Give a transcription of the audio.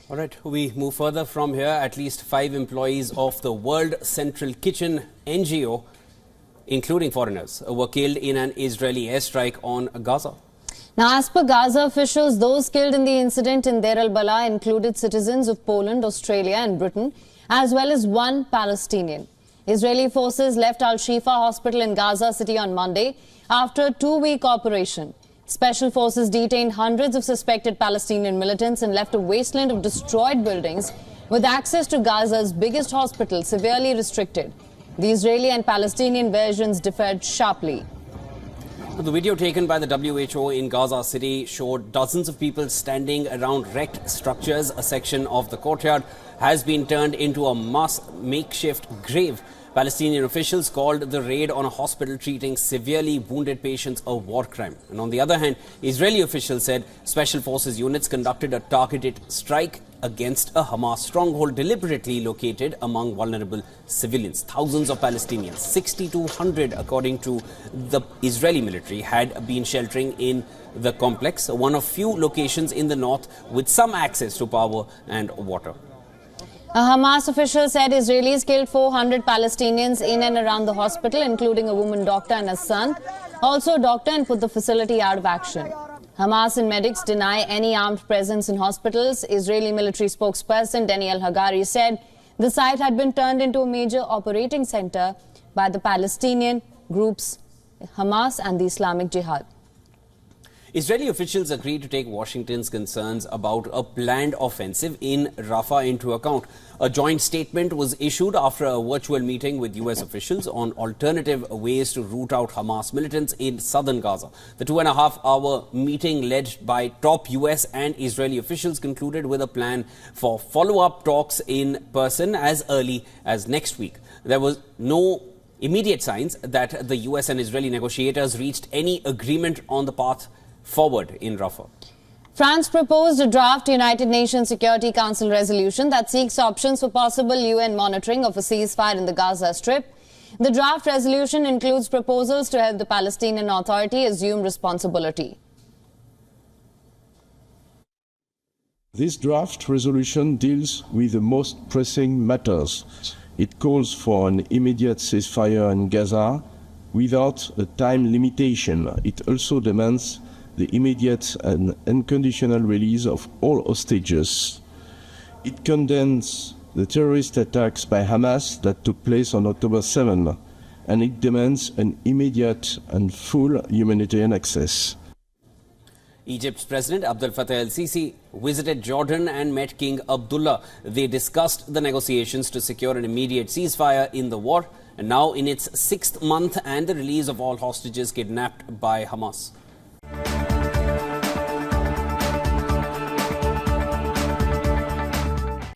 All right, we move further from here. At least 5 employees of the World Central Kitchen NGO, including foreigners, were killed in an Israeli airstrike on Gaza. Now, as per Gaza officials, those killed in the incident in Deir al-Balah included citizens of Poland, Australia and Britain, as well as one Palestinian. Israeli forces left Al-Shifa hospital in Gaza City on Monday after a 2-week operation. Special forces detained hundreds of suspected Palestinian militants and left a wasteland of destroyed buildings with access to Gaza's biggest hospital severely restricted. The Israeli and Palestinian versions differed sharply. The video taken by the WHO in Gaza City showed dozens of people standing around wrecked structures. A section of the courtyard has been turned into a mass makeshift grave. Palestinian officials called the raid on a hospital treating severely wounded patients a war crime. And on the other hand, Israeli officials said special forces units conducted a targeted strike against a Hamas stronghold deliberately located among vulnerable civilians. Thousands of Palestinians, 6,200 according to the Israeli military, had been sheltering in the complex, one of few locations in the north with some access to power and water. A Hamas official said Israelis killed 400 Palestinians in and around the hospital, including a woman doctor and a son, also a doctor, and put the facility out of action. Hamas and medics deny any armed presence in hospitals. Israeli military spokesperson Daniel Hagari said the site had been turned into a major operating center by the Palestinian groups Hamas and the Islamic Jihad. Israeli officials agreed to take Washington's concerns about a planned offensive in Rafah into account. A joint statement was issued after a virtual meeting with U.S. officials on alternative ways to root out Hamas militants in southern Gaza. The 2.5-hour meeting led by top U.S. and Israeli officials concluded with a plan for follow-up talks in person as early as next week. There was no immediate signs that the U.S. and Israeli negotiators reached any agreement on the path forward in Rafah. France proposed a draft United Nations Security Council resolution that seeks options for possible UN monitoring of a ceasefire in the Gaza Strip. The draft resolution includes proposals to help the Palestinian Authority assume responsibility. This draft resolution deals with the most pressing matters. It calls for an immediate ceasefire in Gaza without a time limitation. It also demands the immediate and unconditional release of all hostages. It condemns the terrorist attacks by Hamas that took place on October 7, and it demands an immediate and full humanitarian access. Egypt's President Abdel Fattah el-Sisi visited Jordan and met King Abdullah. They discussed the negotiations to secure an immediate ceasefire in the war, and now in its 6th month, and the release of all hostages kidnapped by Hamas.